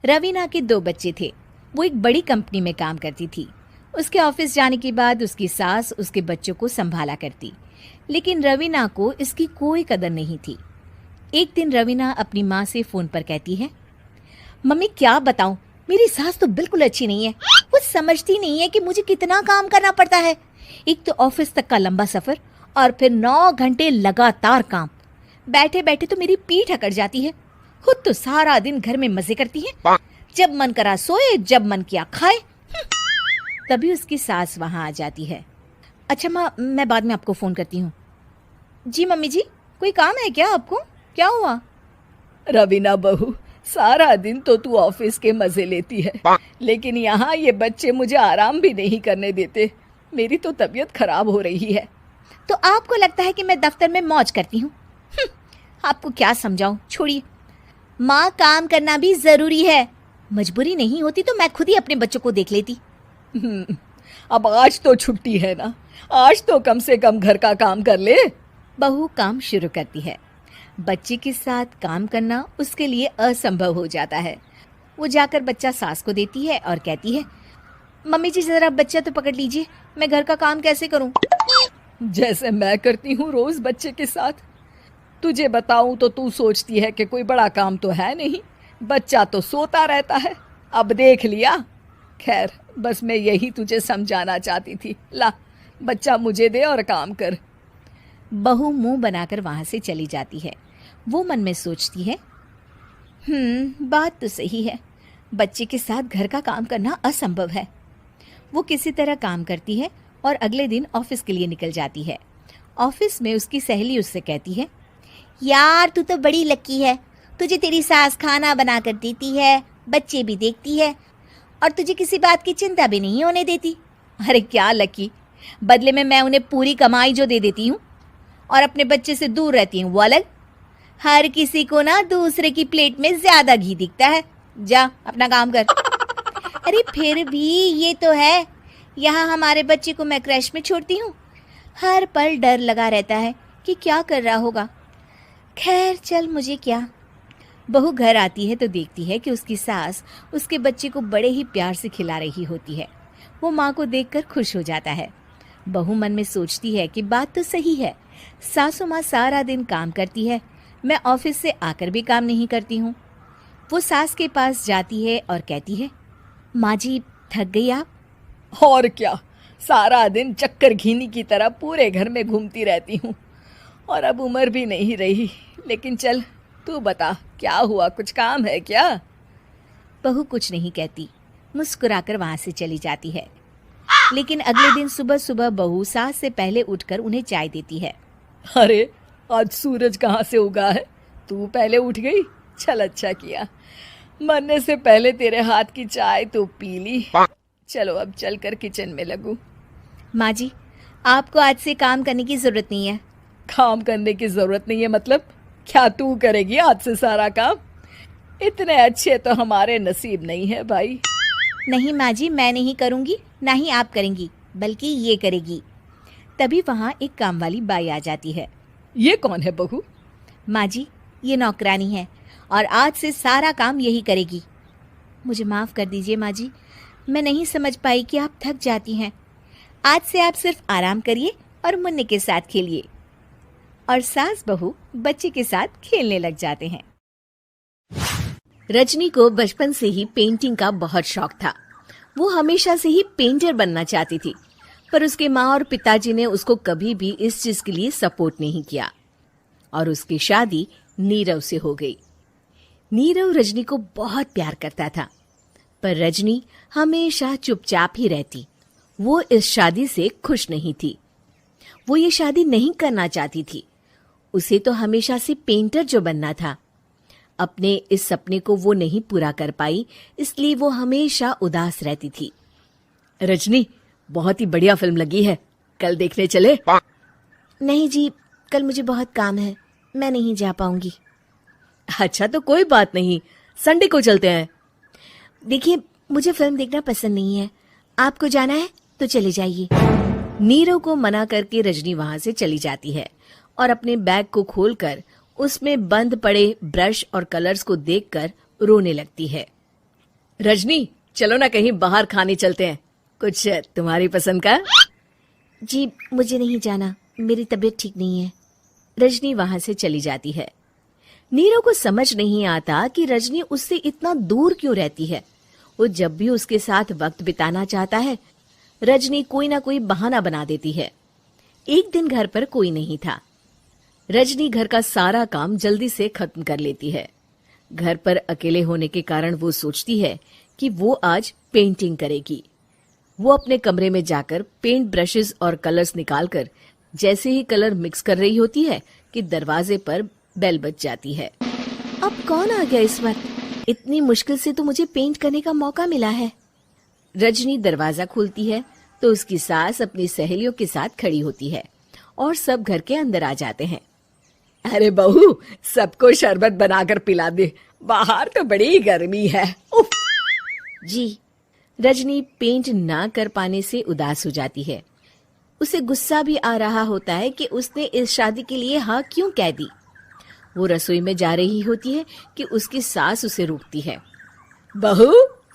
रवीना के 2 बच्चे थे। वो एक बड़ी कंपनी में काम करती थी। उसके ऑफिस जाने के बाद उसकी सास उसके बच्चों को संभाला करती, लेकिन रवीना को इसकी कोई कदर नहीं थी। एक दिन रवीना अपनी माँ से फोन पर कहती है, मम्मी क्या बताऊं, मेरी सास तो बिल्कुल अच्छी नहीं है। वो समझती नहीं है कि मुझे कितना काम करना पड़ता है। एक तो ऑफिस तक का लंबा सफर और फिर 9 घंटे लगातार काम। बैठे बैठे तो मेरी पीठ अकड़ जाती है। खुद तो सारा दिन घर में मजे करती है, जब मन करा सोए, जब मन किया खाए। तभी उसकी सास वहां आ जाती है। अच्छा माँ, मैं बाद में आपको फोन करती हूँ। जी मम्मी जी, कोई काम है क्या आपको? क्या हुआ? रवीना बहू, सारा दिन तो तू ऑफिस के मजे लेती है, लेकिन यहाँ ये बच्चे मुझे आराम भी नहीं करने देते। मेरी तो तबीयत खराब हो रही है। तो आपको लगता है कि मैं दफ्तर में मौज करती हूँ? आपको क्या समझाऊं, छोड़िए। माँ, काम करना भी जरूरी है। मजबूरी नहीं होती तो मैं खुद ही अपने बच्चों को देख लेती। अब आज तो छुट्टी है ना, आज तो कम से कम घर का काम कर ले। बहू काम शुरू करती है। बच्चे के साथ काम करना उसके लिए असंभव हो जाता है। वो जाकर बच्चा सास को देती है और कहती है, मम्मी जी जरा बच्चा तो पकड़ लीजिए, मैं घर का काम कैसे करूं? जैसे मैं करती हूँ रोज बच्चे के साथ। तुझे बताऊं तो तू सोचती है कि कोई बड़ा काम तो है नहीं, बच्चा तो सोता रहता है। अब देख लिया। खैर, बस मैं यही तुझे समझाना चाहती थी। ला, बच्चा मुझे दे और काम कर। बहू मुंह बनाकर वहां से चली जाती है। वो मन में सोचती है, बात तो सही है, बच्चे के साथ घर का काम करना असंभव है। वो किसी तरह काम करती है और अगले दिन ऑफिस के लिए निकल जाती है। ऑफिस में उसकी सहेली उससे कहती है, यार तू तो बड़ी लकी है, तुझे तेरी सास खाना बना कर देती है, बच्चे भी देखती है और तुझे किसी बात की चिंता भी नहीं होने देती। अरे क्या लकी, बदले में मैं उन्हें पूरी कमाई जो दे देती हूँ और अपने बच्चे से दूर रहती हूँ वो अलग। हर किसी को ना दूसरे की प्लेट में ज्यादा घी दिखता है। जा अपना काम कर। अरे फिर भी ये तो है, यहाँ हमारे बच्चे को मैं क्रैश में छोड़ती हूँ, हर पल डर लगा रहता है कि क्या कर रहा होगा। खैर चल, मुझे क्या। बहू घर आती है तो देखती है कि उसकी सास उसके बच्चे को बड़े ही प्यार से खिला रही होती है। वो माँ को देखकर खुश हो जाता है। बहू मन में सोचती है कि बात तो सही है, सासू माँ सारा दिन काम करती है, मैं ऑफिस से आकर भी काम नहीं करती हूँ। वो सास के पास जाती है और कहती है, माँ जी थक गई आप? और क्या, सारा दिन चक्कर घीनी की तरह पूरे घर में घूमती रहती हूँ और अब उम्र भी नहीं रही। लेकिन चल तू बता, क्या हुआ, कुछ काम है क्या? बहू कुछ नहीं कहती, मुस्कुराकर वहां से चली जाती है। लेकिन अगले दिन सुबह सुबह बहू सास से पहले उठकर उन्हें चाय देती है। अरे आज सूरज कहाँ से उगा है, तू पहले उठ गई? चल अच्छा किया, मरने से पहले तेरे हाथ की चाय तो पी ली। चलो अब चलकर किचन में लगूं। माँ जी, आपको आज से काम करने की जरूरत नहीं है। काम करने की जरूरत नहीं है मतलब? क्या तू करेगी आज से सारा काम? इतने अच्छे तो हमारे नसीब नहीं है भाई। नहीं माँ जी, मैं नहीं करूँगी, ना ही आप करेंगी, बल्कि ये करेगी। तभी वहाँ एक काम वाली बाई आ जाती है। ये कौन है बहू? माँ जी, ये नौकरानी है और आज से सारा काम यही करेगी। मुझे माफ़ कर दीजिए माँ जी, मैं नहीं समझ पाई कि आप थक जाती हैं। आज से आप सिर्फ आराम करिए और मुन्ने के साथ खेलिए। और सास बहू बच्चे के साथ खेलने लग जाते हैं। रजनी को बचपन से ही पेंटिंग का बहुत शौक था। वो हमेशा से ही पेंटर बनना चाहती थी, पर उसके माँ और पिताजी ने उसको कभी भी इस चीज के लिए सपोर्ट नहीं किया और उसकी शादी नीरव से हो गई। नीरव रजनी को बहुत प्यार करता था, पर रजनी हमेशा चुपचाप ही रहती। वो इस शादी से खुश नहीं थी। वो ये शादी नहीं करना चाहती थी। उसे तो हमेशा से पेंटर जो बनना था। अपने इस सपने को वो नहीं पूरा कर पाई, इसलिए वो हमेशा उदास रहती थी। रजनी, बहुत ही बढ़िया फिल्म लगी है, कल देखने चले? नहीं जी, कल मुझे बहुत काम है, मैं नहीं जा पाऊंगी। अच्छा तो कोई बात नहीं, संडे को चलते हैं। देखिए, मुझे फिल्म देखना पसंद नहीं है, आपको जाना है तो चले जाइए। नीरव को मना करके रजनी वहां से चली जाती है और अपने बैग को खोलकर उसमें बंद पड़े ब्रश और कलर्स को देखकर रोने लगती है। रजनी, चलो ना कहीं बाहर खाने चलते हैं, कुछ तुम्हारी पसंद का। जी मुझे नहीं जाना, मेरी तबीयत ठीक नहीं है। रजनी वहां से चली जाती है। नीरव को समझ नहीं आता कि रजनी उससे इतना दूर क्यों रहती है। वो जब भी उसके साथ वक्त बिताना चाहता है, रजनी कोई ना कोई बहाना बना देती है। एक दिन घर पर कोई नहीं था। रजनी घर का सारा काम जल्दी से खत्म कर लेती है। घर पर अकेले होने के कारण वो सोचती है कि वो आज पेंटिंग करेगी। वो अपने कमरे में जाकर पेंट ब्रशेस और कलर्स निकालकर जैसे ही कलर मिक्स कर रही होती है कि दरवाजे पर बेल बज जाती है। अब कौन आ गया इस वक्त? इतनी मुश्किल से तो मुझे पेंट करने का मौका मिला है। रजनी दरवाजा खोलती है तो उसकी सास अपनी सहेलियों के साथ खड़ी होती है और सब घर के अंदर आ जाते हैं। अरे बहू, सबको शरबत बनाकर पिला दे, बाहर तो बड़ी गर्मी है। उफ। जी। रजनी पेंट ना कर पाने से उदास हो जाती है। उसे गुस्सा भी आ रहा होता है कि उसने इस शादी के लिए हाँ क्यों कह दी। वो रसोई में जा रही होती है कि उसकी सास उसे रोकती है। बहू,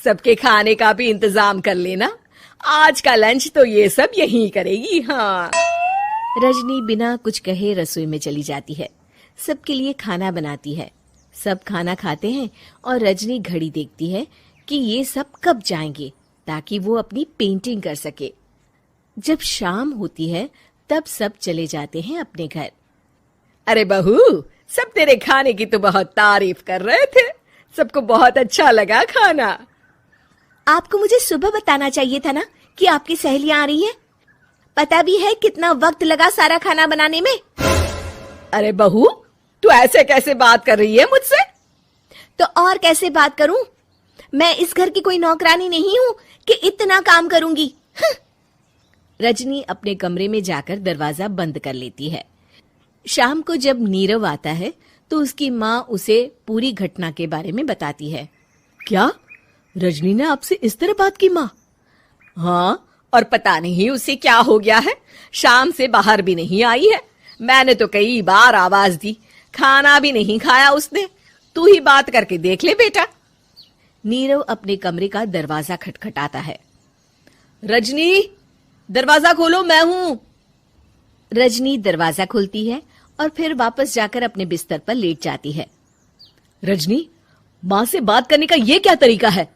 सबके खाने का भी इंतजाम कर लेना, आज का लंच तो ये सब यही करेगी। हाँ। रजनी बिना कुछ कहे रसोई में चली जाती है। सबके लिए खाना बनाती है। सब खाना खाते हैं और रजनी घड़ी देखती है कि ये सब कब जाएंगे ताकि वो अपनी पेंटिंग कर सके। जब शाम होती है तब सब चले जाते हैं अपने घर। अरे बहू, सब तेरे खाने की तो बहुत तारीफ कर रहे थे, सबको बहुत अच्छा लगा खाना। आपको मुझे सुबह बताना चाहिए था ना कि आपकी सहेलियां आ रही हैं। पता भी है कितना वक्त लगा सारा खाना बनाने में। अरे बहू, तू ऐसे कैसे बात कर रही है मुझसे? तो और कैसे बात करूं? मैं इस घर की कोई नौकरानी नहीं हूं कि इतना काम करूंगी। रजनी अपने कमरे में जाकर दरवाजा बंद कर लेती है। शाम को जब नीरव आता है तो उसकी माँ उसे पूरी घटना के बारे में बताती है। क्या रजनी ने आपसे इस तरह बात की माँ? हाँ, और पता नहीं उसे क्या हो गया है, शाम से बाहर भी नहीं आई है। मैंने तो कई बार आवाज दी, खाना भी नहीं खाया उसने। तू ही बात करके देख ले बेटा। नीरव अपने कमरे का दरवाजा खटखटाता है। रजनी, दरवाजा खोलो, मैं हूं। रजनी दरवाजा खोलती है और फिर वापस जाकर अपने बिस्तर पर लेट जाती है। रजनी, माँ से बात करने का ये क्या तरीका है?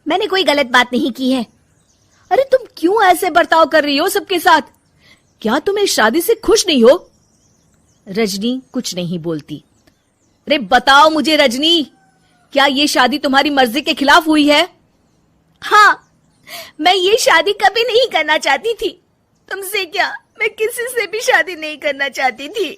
मैंने कोई गलत बात नहीं की है। अरे तुम क्यों ऐसे बर्ताव कर रही हो सबके साथ? क्या तुम इस शादी से खुश नहीं हो? रजनी कुछ नहीं बोलती। अरे बताओ मुझे रजनी, क्या ये शादी तुम्हारी मर्जी के खिलाफ हुई है? हाँ, मैं ये शादी कभी नहीं करना चाहती थी। तुमसे क्या, मैं किसी से भी शादी नहीं करना चाहती थी।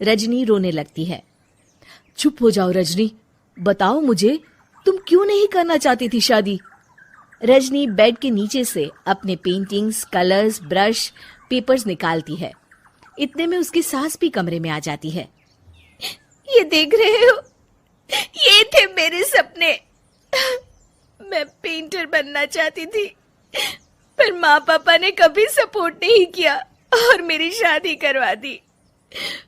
रजनी रोने लगती है। चुप हो जाओ रजनी, बताओ मुझे, तुम क्यों नहीं करना चाहती थी शादी? रजनी बेड के नीचे से अपने पेंटिंग्स, कलर्स, ब्रश, पेपर्स निकालती है। इतने में उसकी सास भी कमरे में आ जाती है। ये देख रहे हो, ये थे मेरे सपने। मैं पेंटर बनना चाहती थी, पर माँ पापा ने कभी सपोर्ट नहीं किया और मेरी शादी करवा दी।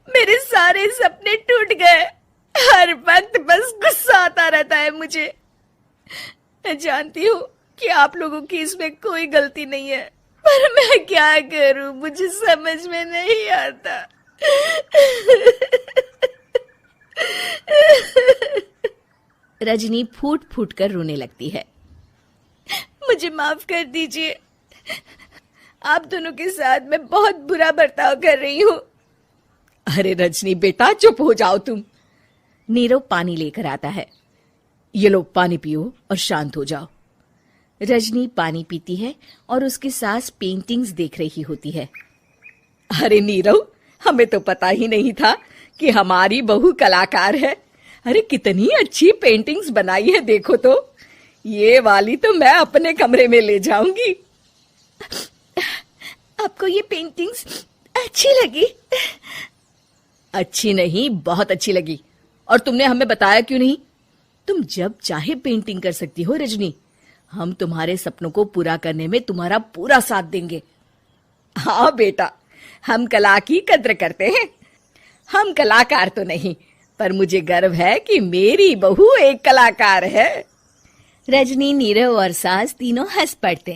मेरे सारे सपने टूट गए। हर वक्त बस गुस्सा आता रहता है मुझे। मैं जानती हूँ कि आप लोगों की इसमें कोई गलती नहीं है, पर मैं क्या करूं, मुझे समझ में नहीं आता। रजनी फूट फूट कर रोने लगती है। मुझे माफ कर दीजिए, आप दोनों के साथ मैं बहुत बुरा बर्ताव कर रही हूँ। अरे रजनी बेटा, चुप हो जाओ तुम। नीरव पानी लेकर आता है। ये लो पानी पियो और शांत हो जाओ। रजनी पानी पीती है और उसकी सास पेंटिंग्स देख रही होती है। अरे नीरव, हमें तो पता ही नहीं था कि हमारी बहू कलाकार है। अरे कितनी अच्छी पेंटिंग्स बनाई है, देखो तो। ये वाली तो मैं अपने कमरे में ले जाऊंगी। आपको ये पेंटिंग्स अच्छी लगी? अच्छी नहीं, बहुत अच्छी लगी। और तुमने हमें बताया क्यों नहीं? तुम जब चाहे पेंटिंग कर सकती हो रजनी। हम तुम्हारे सपनों को पूरा करने में तुम्हारा पूरा साथ देंगे। हाँ बेटा, हम कला की कद्र करते हैं। हम कलाकार तो नहीं, पर मुझे गर्व है कि मेरी बहू एक कलाकार है। रजनी, नीरव और सास तीनों हंस पड़ते।